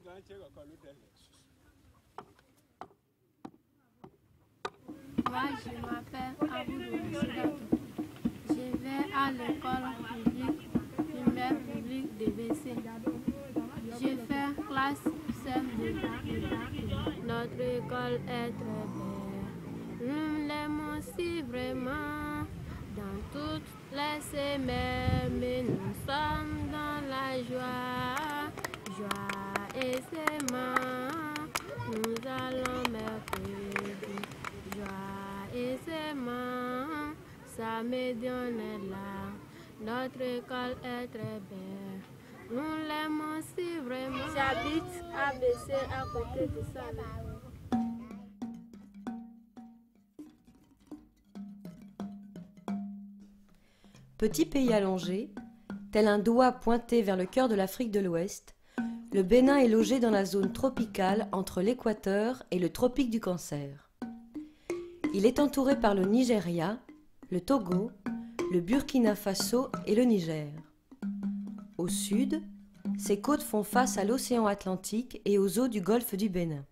Moi, je m'appelle Abou. Je vais à l'école publique, primaire publique de BC. Je fais classe CM2. Notre école est très belle. Nous l'aimons si vraiment dans toutes les semaines. Mais nous sommes dans la joie, joie aisément. Nous allons mercredi, joie aisément. Samedi on est là, notre école est très belle. Nous l'aimons si vraiment. J'habite à BC à côté de ça. Petit pays allongé, tel un doigt pointé vers le cœur de l'Afrique de l'Ouest, le Bénin est logé dans la zone tropicale entre l'équateur et le tropique du Cancer. Il est entouré par le Nigeria, le Togo, le Burkina Faso et le Niger. Au sud, ses côtes font face à l'océan Atlantique et aux eaux du golfe du Bénin.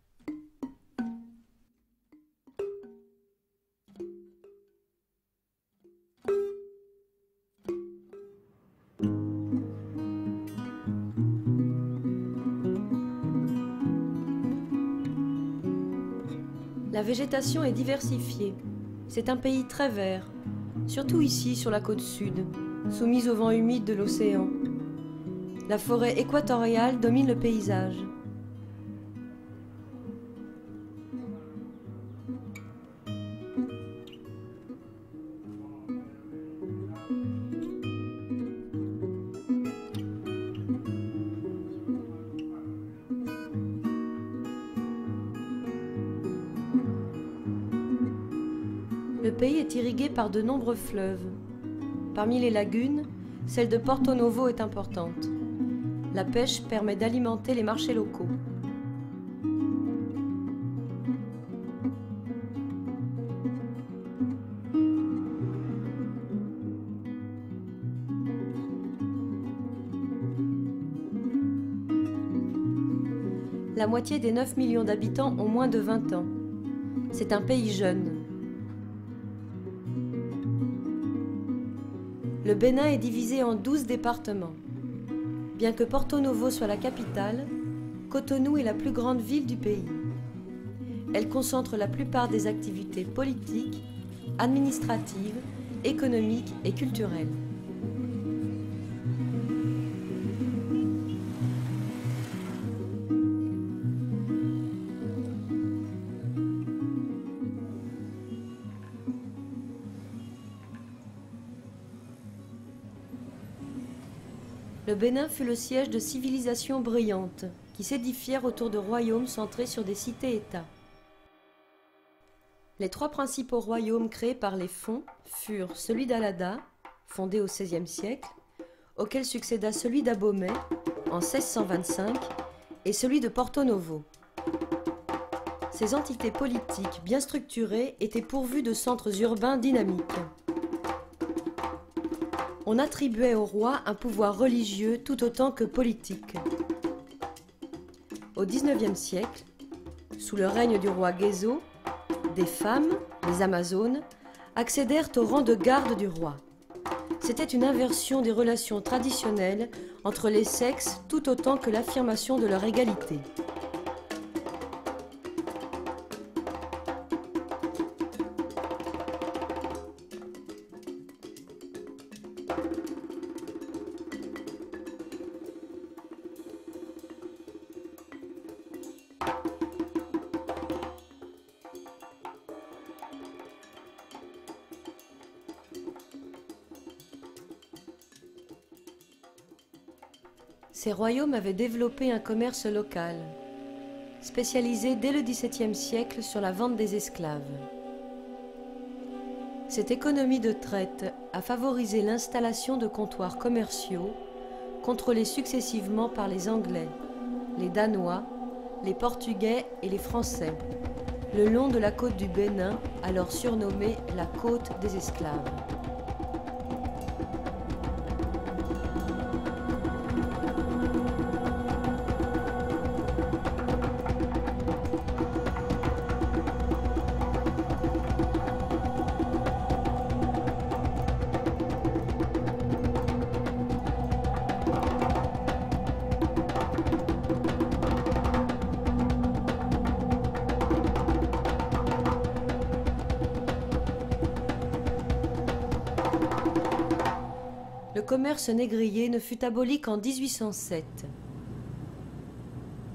La végétation est diversifiée. C'est un pays très vert, surtout ici sur la côte sud, soumise au vent humide de l'océan. La forêt équatoriale domine le paysage. Le pays est irrigué par de nombreux fleuves. Parmi les lagunes, celle de Porto Novo est importante. La pêche permet d'alimenter les marchés locaux. La moitié des 9 millions d'habitants ont moins de 20 ans. C'est un pays jeune. Le Bénin est divisé en 12 départements. Bien que Porto Novo soit la capitale, Cotonou est la plus grande ville du pays. Elle concentre la plupart des activités politiques, administratives, économiques et culturelles. Le Bénin fut le siège de civilisations brillantes qui s'édifièrent autour de royaumes centrés sur des cités-États. Les trois principaux royaumes créés par les Fons furent celui d'Alada, fondé au XVIe siècle, auquel succéda celui d'Abomey en 1625 et celui de Porto Novo. Ces entités politiques bien structurées étaient pourvues de centres urbains dynamiques. On attribuait au roi un pouvoir religieux tout autant que politique. Au XIXe siècle, sous le règne du roi Guézo, des femmes, les Amazones, accédèrent au rang de garde du roi. C'était une inversion des relations traditionnelles entre les sexes tout autant que l'affirmation de leur égalité. Ces royaumes avaient développé un commerce local, spécialisé dès le XVIIe siècle sur la vente des esclaves. Cette économie de traite a favorisé l'installation de comptoirs commerciaux, contrôlés successivement par les Anglais, les Danois, les Portugais et les Français, le long de la côte du Bénin, alors surnommée la côte des esclaves. commerce négrier ne fut aboli qu'en 1807.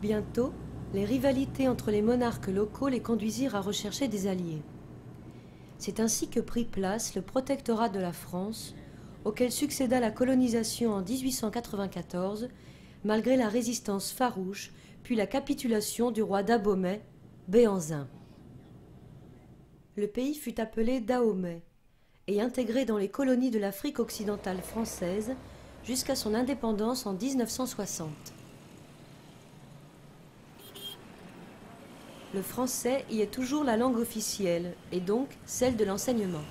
Bientôt, les rivalités entre les monarques locaux les conduisirent à rechercher des alliés. C'est ainsi que prit place le protectorat de la France, auquel succéda la colonisation en 1894, malgré la résistance farouche, puis la capitulation du roi d'Abomey, Béhanzin. Le pays fut appelé Dahomey et intégré dans les colonies de l'Afrique occidentale française jusqu'à son indépendance en 1960. Le français y est toujours la langue officielle et donc celle de l'enseignement.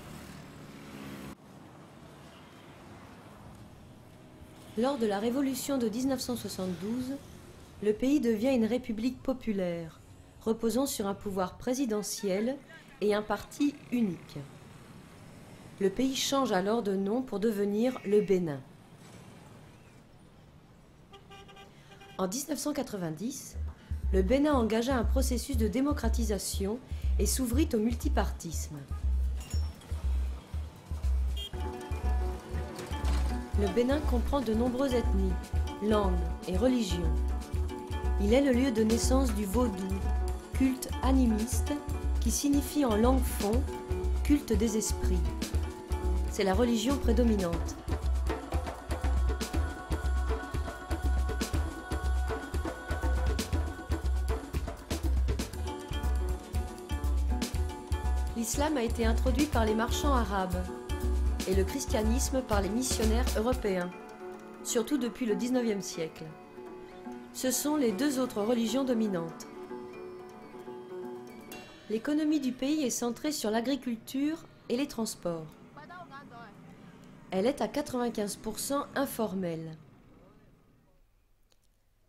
Lors de la Révolution de 1972, le pays devient une république populaire, reposant sur un pouvoir présidentiel et un parti unique. Le pays change alors de nom pour devenir le Bénin. En 1990, le Bénin engagea un processus de démocratisation et s'ouvrit au multipartisme. Le Bénin comprend de nombreuses ethnies, langues et religions. Il est le lieu de naissance du vaudou, culte animiste qui signifie en langue fon culte des esprits. C'est la religion prédominante. L'islam a été introduit par les marchands arabes et le christianisme par les missionnaires européens, surtout depuis le XIXe siècle. Ce sont les deux autres religions dominantes. L'économie du pays est centrée sur l'agriculture et les transports. Elle est à 95% informelle.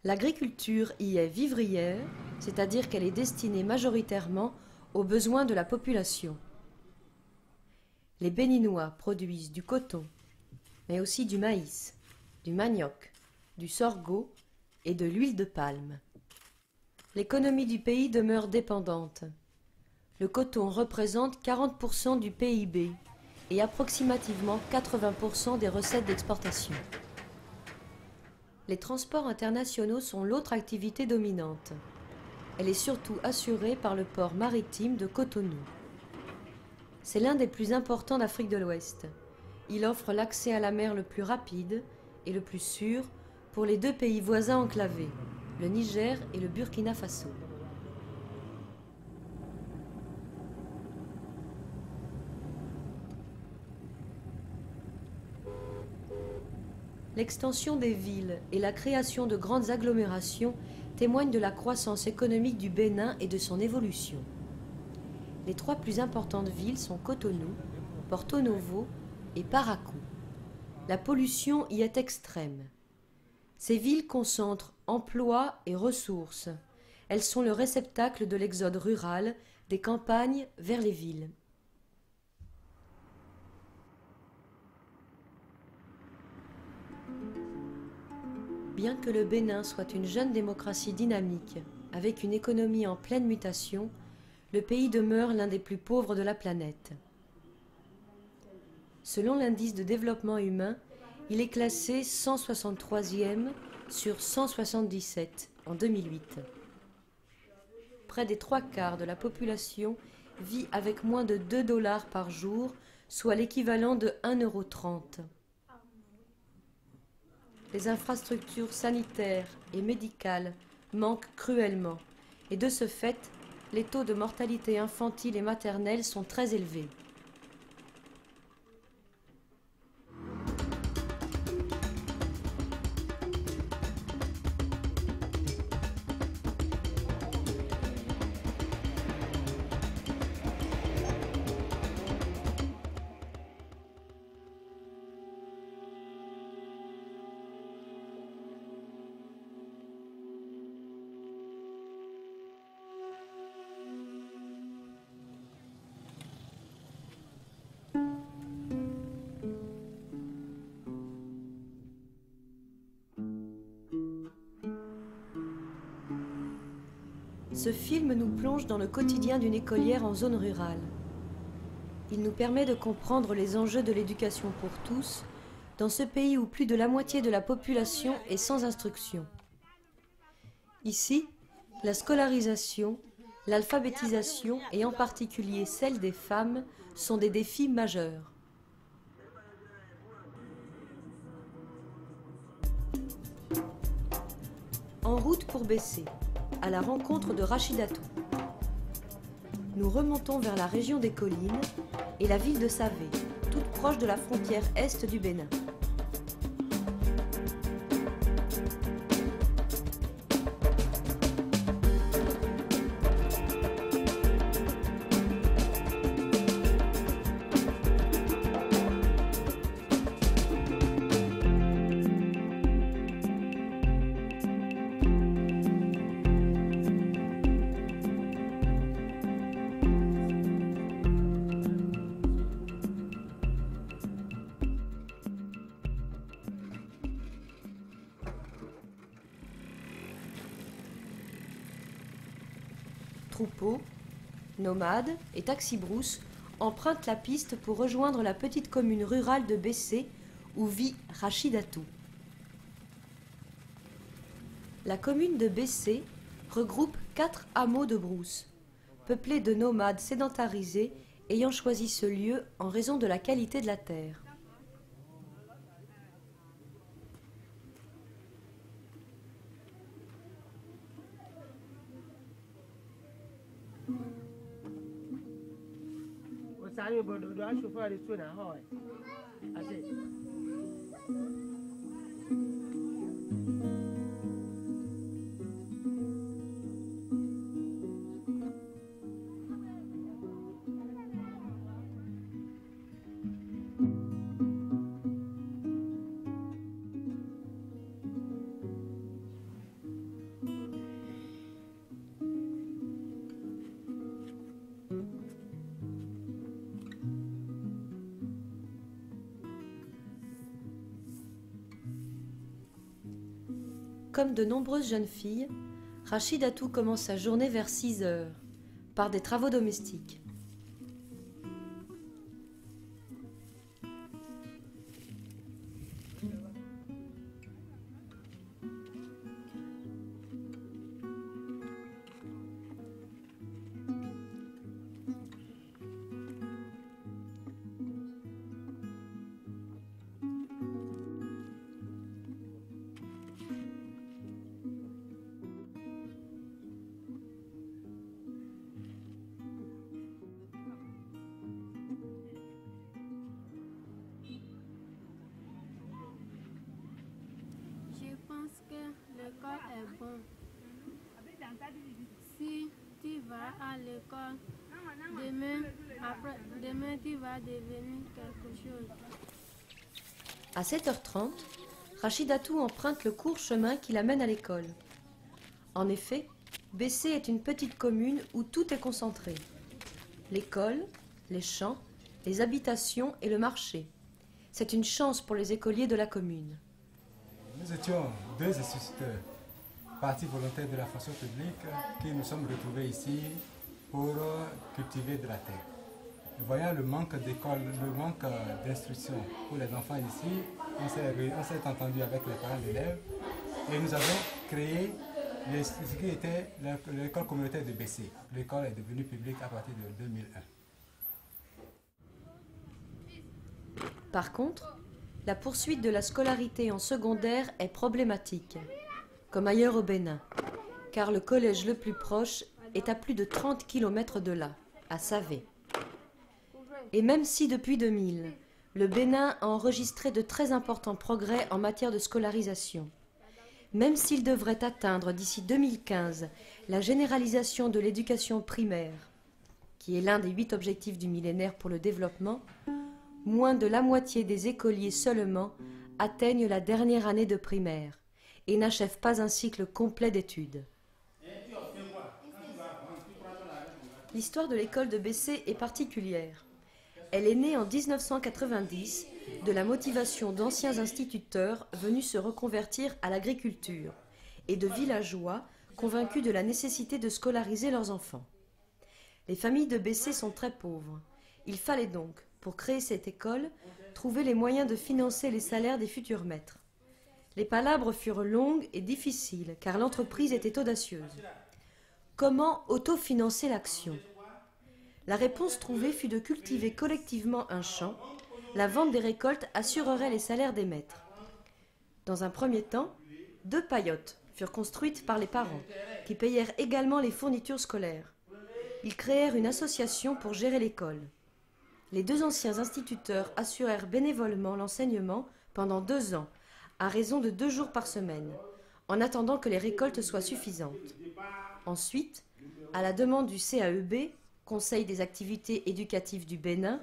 L'agriculture y est vivrière, c'est-à-dire qu'elle est destinée majoritairement aux besoins de la population. Les Béninois produisent du coton, mais aussi du maïs, du manioc, du sorgho et de l'huile de palme. L'économie du pays demeure dépendante. Le coton représente 40% du PIB et approximativement 80% des recettes d'exportation. Les transports internationaux sont l'autre activité dominante. Elle est surtout assurée par le port maritime de Cotonou. C'est l'un des plus importants d'Afrique de l'Ouest. Il offre l'accès à la mer le plus rapide et le plus sûr pour les deux pays voisins enclavés, le Niger et le Burkina Faso. L'extension des villes et la création de grandes agglomérations témoignent de la croissance économique du Bénin et de son évolution. Les trois plus importantes villes sont Cotonou, Porto Novo et Parakou. La pollution y est extrême. Ces villes concentrent emplois et ressources. Elles sont le réceptacle de l'exode rural des campagnes vers les villes. Bien que le Bénin soit une jeune démocratie dynamique, avec une économie en pleine mutation, le pays demeure l'un des plus pauvres de la planète. Selon l'indice de développement humain, il est classé 163e sur 177 en 2008. Près des 3/4 de la population vit avec moins de 2 $ par jour, soit l'équivalent de 1,30 €. Les infrastructures sanitaires et médicales manquent cruellement et de ce fait, les taux de mortalité infantile et maternelle sont très élevés. Ce film nous plonge dans le quotidien d'une écolière en zone rurale. Il nous permet de comprendre les enjeux de l'éducation pour tous, dans ce pays où plus de la moitié de la population est sans instruction. Ici, la scolarisation, l'alphabétisation et en particulier celle des femmes sont des défis majeurs. En route pour Bessé, à la rencontre de Rachidatou. Nous remontons vers la région des collines et la ville de Savé, toute proche de la frontière est du Bénin. Troupeaux, nomades et taxi-brousses empruntent la piste pour rejoindre la petite commune rurale de Bessé où vit Rachidatou. La commune de Bessé regroupe 4 hameaux de brousse, peuplés de nomades sédentarisés ayant choisi ce lieu en raison de la qualité de la terre. Comme de nombreuses jeunes filles, Rachidatou commence sa journée vers 6 heures, par des travaux domestiques. Je pense que l'école est bon. Si tu vas à l'école, demain tu vas devenir quelque chose. À 7h30, Rachidatou emprunte le court chemin qui l'amène à l'école. En effet, Bessé est une petite commune où tout est concentré. L'école, les champs, les habitations et le marché. C'est une chance pour les écoliers de la commune. Nous étions 2 instituteurs, partis volontaires de la fonction publique, qui nous sommes retrouvés ici pour cultiver de la terre. Voyant le manque d'école, le manque d'instruction pour les enfants ici, on s'est entendu avec les parents d'élèves et nous avons créé ce qui était l'école communautaire de Bessé. L'école est devenue publique à partir de 2001. Par contre, la poursuite de la scolarité en secondaire est problématique, comme ailleurs au Bénin, car le collège le plus proche est à plus de 30 km de là, à Savé. Et même si depuis 2000, le Bénin a enregistré de très importants progrès en matière de scolarisation, même s'il devrait atteindre d'ici 2015 la généralisation de l'éducation primaire, qui est l'un des 8 objectifs du millénaire pour le développement, moins de la moitié des écoliers seulement atteignent la dernière année de primaire et n'achèvent pas un cycle complet d'études. L'histoire de l'école de Bessé est particulière. Elle est née en 1990 de la motivation d'anciens instituteurs venus se reconvertir à l'agriculture et de villageois convaincus de la nécessité de scolariser leurs enfants. Les familles de Bessé sont très pauvres. Il fallait donc, pour créer cette école, trouver les moyens de financer les salaires des futurs maîtres. Les palabres furent longues et difficiles, car l'entreprise était audacieuse. Comment autofinancer l'action? La réponse trouvée fut de cultiver collectivement un champ. La vente des récoltes assurerait les salaires des maîtres. Dans un premier temps, 2 paillotes furent construites par les parents, qui payèrent également les fournitures scolaires. Ils créèrent une association pour gérer l'école. Les 2 anciens instituteurs assurèrent bénévolement l'enseignement pendant 2 ans, à raison de 2 jours par semaine, en attendant que les récoltes soient suffisantes. Ensuite, à la demande du CAEB, Conseil des activités éducatives du Bénin,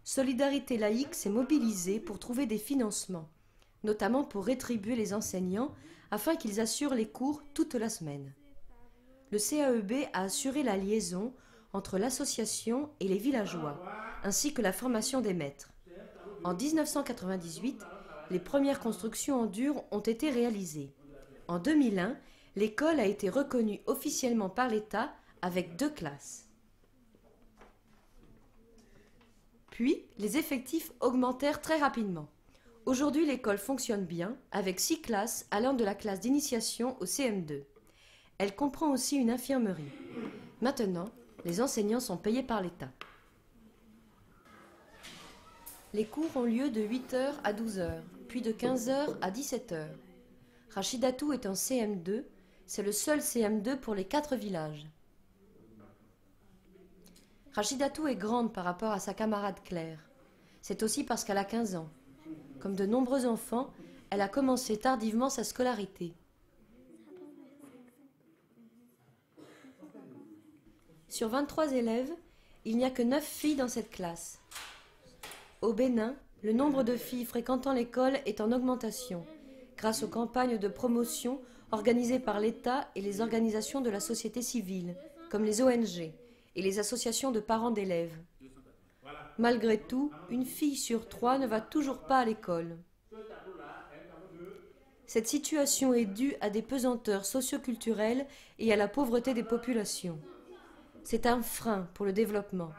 Solidarité laïque s'est mobilisée pour trouver des financements, notamment pour rétribuer les enseignants afin qu'ils assurent les cours toute la semaine. Le CAEB a assuré la liaison entre l'association et les villageois, ainsi que la formation des maîtres. En 1998, les premières constructions en dur ont été réalisées. En 2001, l'école a été reconnue officiellement par l'État avec 2 classes. Puis, les effectifs augmentèrent très rapidement. Aujourd'hui, l'école fonctionne bien, avec 6 classes allant de la classe d'initiation au CM2. Elle comprend aussi une infirmerie. Maintenant, les enseignants sont payés par l'État. Les cours ont lieu de 8h à 12h, puis de 15h à 17h. Rachidatou est en CM2, c'est le seul CM2 pour les 4 villages. Rachidatou est grande par rapport à sa camarade Claire. C'est aussi parce qu'elle a 15 ans. Comme de nombreux enfants, elle a commencé tardivement sa scolarité. Sur 23 élèves, il n'y a que 9 filles dans cette classe. Au Bénin, le nombre de filles fréquentant l'école est en augmentation, grâce aux campagnes de promotion organisées par l'État et les organisations de la société civile, comme les ONG et les associations de parents d'élèves. Malgré tout, une fille sur 3 ne va toujours pas à l'école. Cette situation est due à des pesanteurs socioculturelles et à la pauvreté des populations. C'est un frein pour le développement,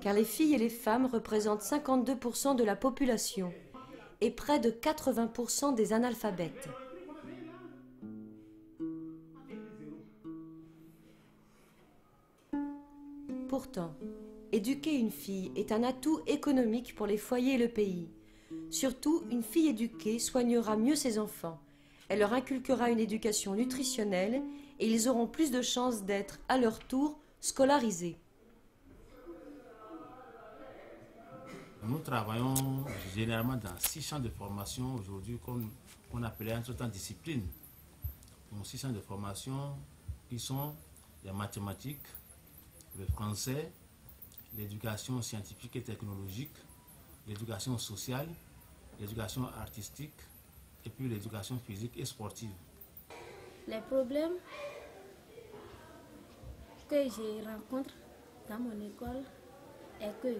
car les filles et les femmes représentent 52% de la population et près de 80% des analphabètes. Pourtant, éduquer une fille est un atout économique pour les foyers et le pays. Surtout, une fille éduquée soignera mieux ses enfants. Elle leur inculquera une éducation nutritionnelle et ils auront plus de chances d'être, à leur tour, scolarisés. Nous travaillons généralement dans 6 champs de formation aujourd'hui qu'on appelait en certain disciplines. Donc 6 champs de formation qui sont les mathématiques, le français, l'éducation scientifique et technologique, l'éducation sociale, l'éducation artistique et puis l'éducation physique et sportive. Les problèmes que je rencontre dans mon école est que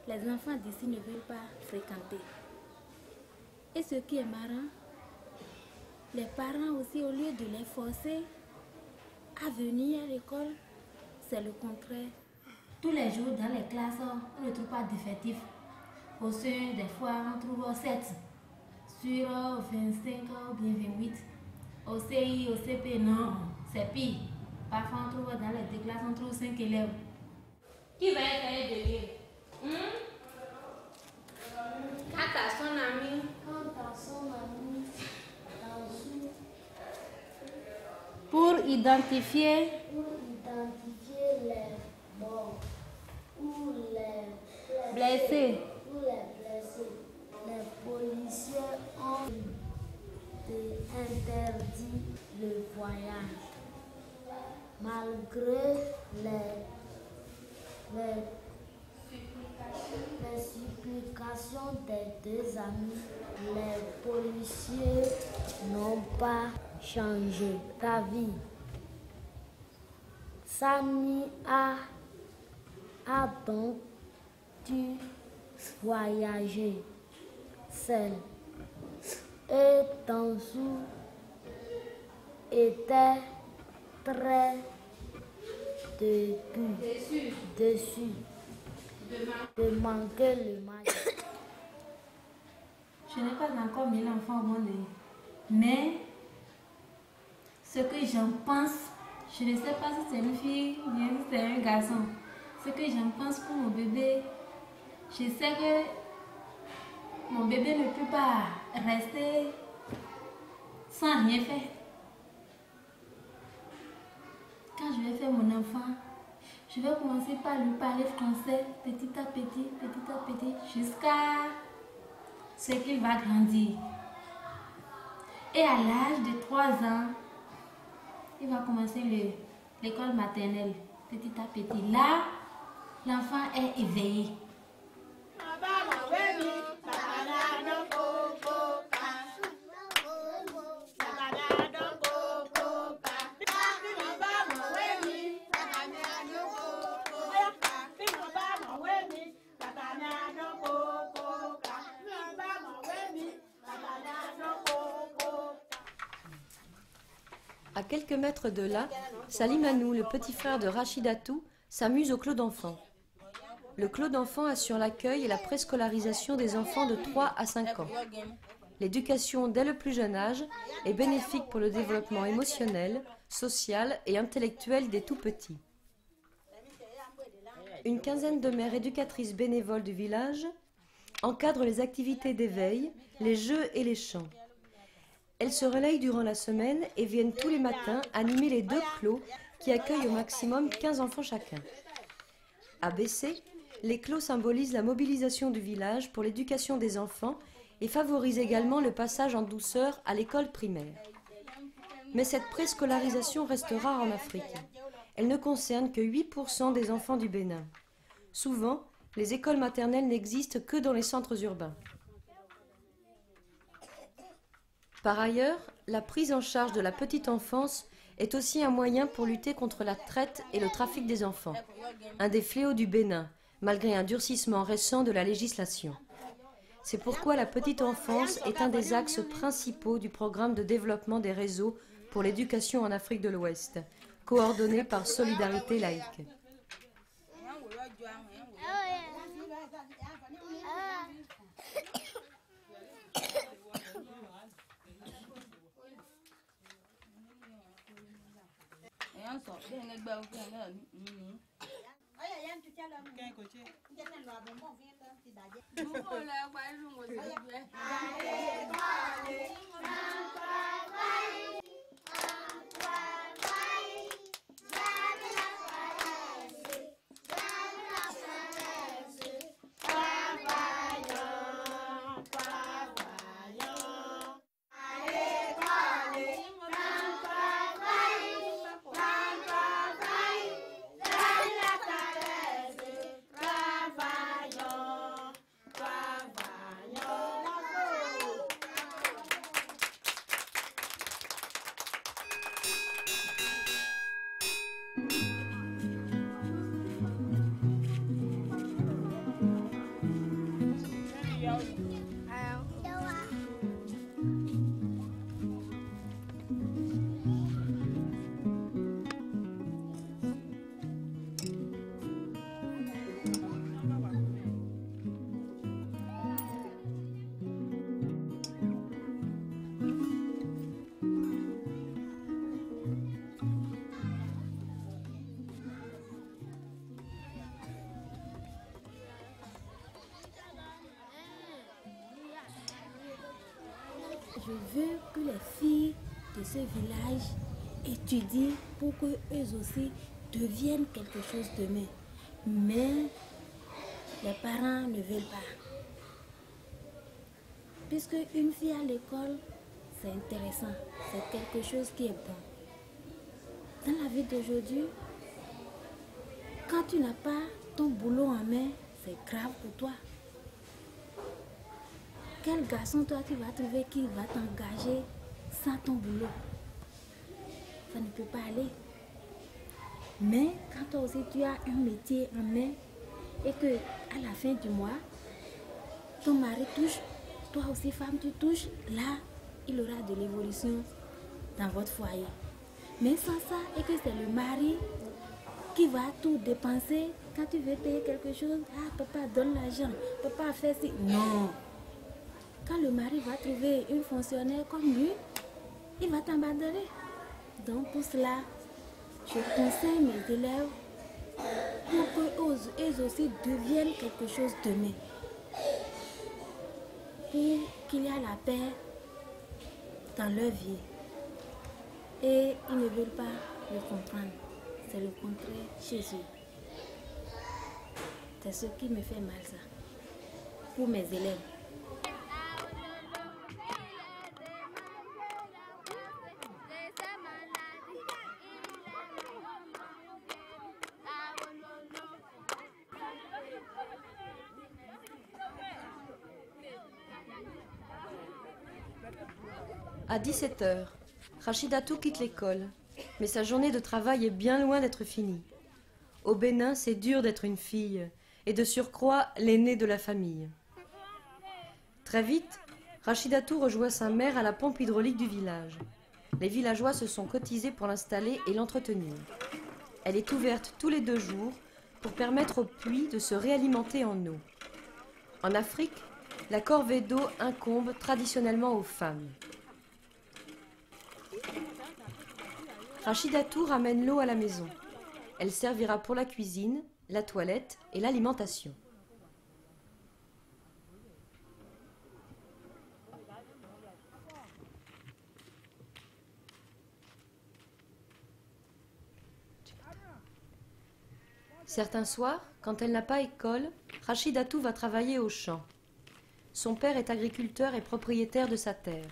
les enfants d'ici ne veulent pas fréquenter. Et ce qui est marrant, les parents aussi, au lieu de les forcer à venir à l'école, c'est le contraire. Tous les jours dans les classes, on ne trouve pas d'effectifs. Au sein, des fois, on trouve 7 sur 25 ou bien 28. Au CI, au CP, non, c'est pire. Parfois, on trouve dans les 2 classes, on trouve 5 élèves. Qui va essayer de lire? Quant à son ami, pour identifier les morts ou les blessés. Les policiers ont interdit le voyage. Malgré les supplications des 2 amis, les policiers n'ont pas changé d'avis. Sani a donc dû voyager seul. Et Tanzou était très déçu de manquer le match. Je n'ai pas encore mis l'enfant au monde. Mais ce que j'en pense, je ne sais pas si c'est une fille ou bien si c'est un garçon. Ce que j'en pense pour mon bébé, je sais que mon bébé ne peut pas rester sans rien faire. Quand je vais faire mon enfant, je vais commencer par lui parler français petit à petit, jusqu'à ce qu'il va grandir. Et à l'âge de 3 ans, il va commencer l'école maternelle, petit à petit. Là, l'enfant est éveillé. À quelques mètres de là, Salim Anou, le petit frère de Rachidatou, s'amuse au clos d'enfants. Le clos d'enfants assure l'accueil et la préscolarisation des enfants de 3 à 5 ans. L'éducation dès le plus jeune âge est bénéfique pour le développement émotionnel, social et intellectuel des tout-petits. Une quinzaine de mères éducatrices bénévoles du village encadrent les activités d'éveil, les jeux et les chants. Elles se relayent durant la semaine et viennent tous les matins animer les 2 clos qui accueillent au maximum 15 enfants chacun. À Bessé, les clos symbolisent la mobilisation du village pour l'éducation des enfants et favorisent également le passage en douceur à l'école primaire. Mais cette préscolarisation reste rare en Afrique. Elle ne concerne que 8% des enfants du Bénin. Souvent, les écoles maternelles n'existent que dans les centres urbains. Par ailleurs, la prise en charge de la petite enfance est aussi un moyen pour lutter contre la traite et le trafic des enfants, un des fléaux du Bénin, malgré un durcissement récent de la législation. C'est pourquoi la petite enfance est un des axes principaux du programme de développement des réseaux pour l'éducation en Afrique de l'Ouest, coordonné par Solidarité laïque. Je veux que les filles de ce village étudient pour qu'eux aussi deviennent quelque chose demain. Mais les parents ne veulent pas. Puisque une fille à l'école, c'est intéressant, c'est quelque chose qui est bon. Dans la vie d'aujourd'hui, quand tu n'as pas ton boulot en main, c'est grave pour toi. Quel garçon toi tu vas trouver qui va t'engager sans ton boulot? Ça ne peut pas aller. Mais quand toi aussi tu as un métier en main et que à la fin du mois, ton mari touche, toi aussi femme tu touches, là il y aura de l'évolution dans votre foyer. Mais sans ça, et que c'est le mari qui va tout dépenser, quand tu veux payer quelque chose, ah papa donne l'argent, papa fait ci. Non. quand le mari va trouver une fonctionnaire comme lui, il va t'abandonner. Donc pour cela, je conseille mes élèves pour qu'eux aussi deviennent quelque chose demain. Pour qu'il y ait la paix dans leur vie. Et ils ne veulent pas le comprendre. C'est le contraire chez eux. C'est ce qui me fait mal, ça. Pour mes élèves. À 17h, Rachidatou quitte l'école, mais sa journée de travail est bien loin d'être finie. Au Bénin, c'est dur d'être une fille, et de surcroît l'aînée de la famille. Très vite, Rachidatou rejoint sa mère à la pompe hydraulique du village. Les villageois se sont cotisés pour l'installer et l'entretenir. Elle est ouverte tous les 2 jours pour permettre au puits de se réalimenter en eau. En Afrique, la corvée d'eau incombe traditionnellement aux femmes. Rachidatou ramène l'eau à la maison. Elle servira pour la cuisine, la toilette et l'alimentation. Certains soirs, quand elle n'a pas école, Rachidatou va travailler au champ. Son père est agriculteur et propriétaire de sa terre.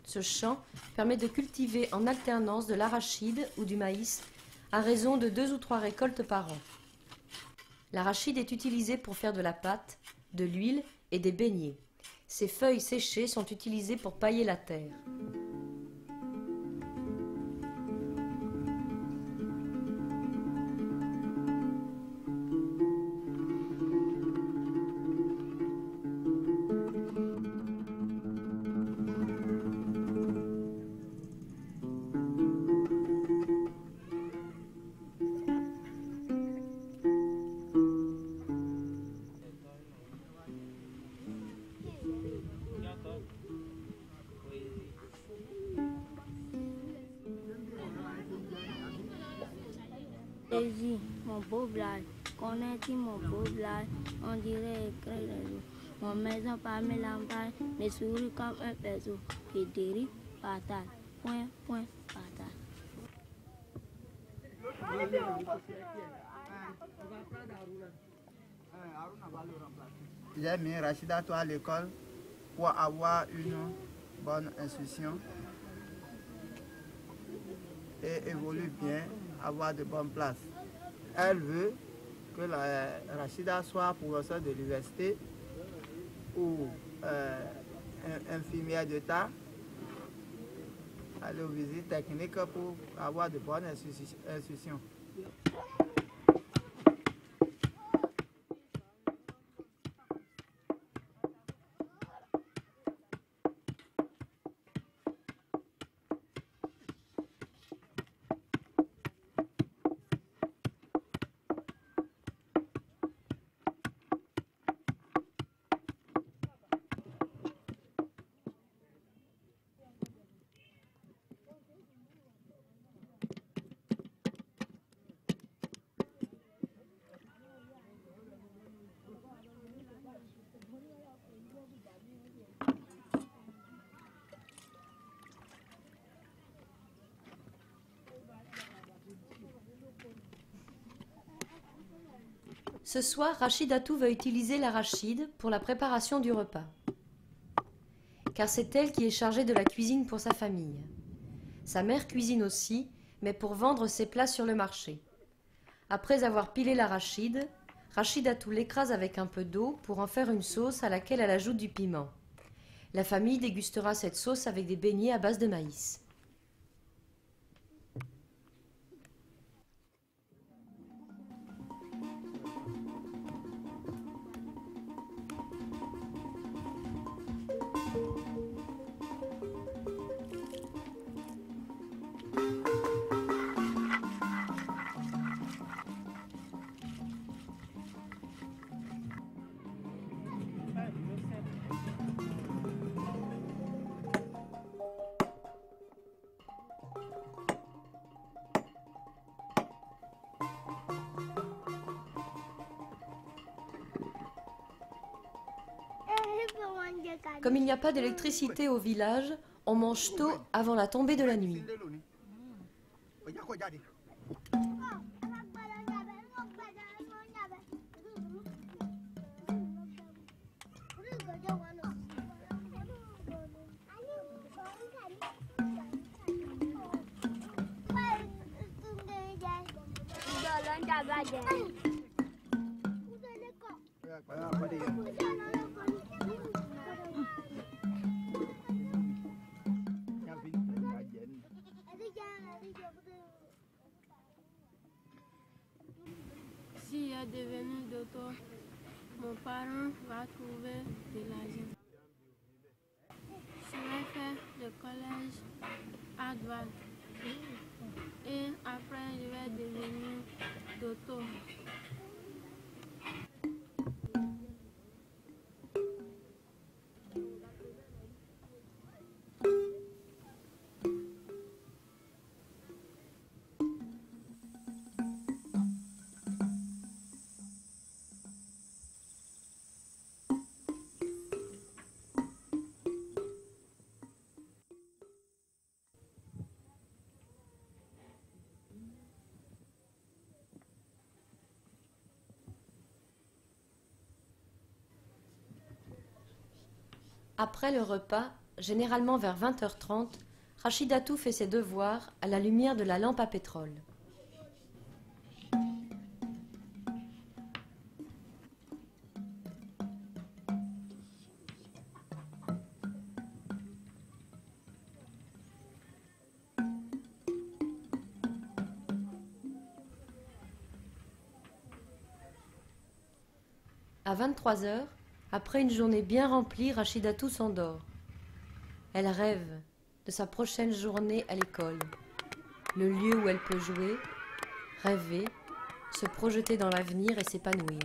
Ce champ permet de cultiver en alternance de l'arachide ou du maïs à raison de 2 ou 3 récoltes par an. L'arachide est utilisé pour faire de la pâte, de l'huile et des beignets. Ses feuilles séchées sont utilisées pour pailler la terre. Jésus, mon beau village, connais-tu mon beau village? On dirait écrit les eaux. Mon maison parmi l'emballage, mes souris comme un oiseau qui dérive par terre. Point, point, par terre. J'ai mis Rachidatou à l'école pour avoir une bonne instruction et évoluer bien, avoir de bonnes places. Elle veut que Rachida soit professeur de l'université ou infirmière d'État, aller aux visites techniques pour avoir de bonnes institutions. Ce soir, Rachidatou va utiliser l'arachide pour la préparation du repas. Car c'est elle qui est chargée de la cuisine pour sa famille. Sa mère cuisine aussi, mais pour vendre ses plats sur le marché. Après avoir pilé l'arachide, Rachidatou l'écrase avec un peu d'eau pour en faire une sauce à laquelle elle ajoute du piment. La famille dégustera cette sauce avec des beignets à base de maïs. Comme il n'y a pas d'électricité au village, on mange tôt avant la tombée de la nuit. Si est devenu docteur, mon parent va trouver de l'argent. Je vais faire le collège à Douala. Et après, je vais devenir docteur. Après le repas, généralement vers 20h30, Rachidatou fait ses devoirs à la lumière de la lampe à pétrole. À 23h, après une journée bien remplie, Rachidatou s'endort. Elle rêve de sa prochaine journée à l'école, le lieu où elle peut jouer, rêver, se projeter dans l'avenir et s'épanouir.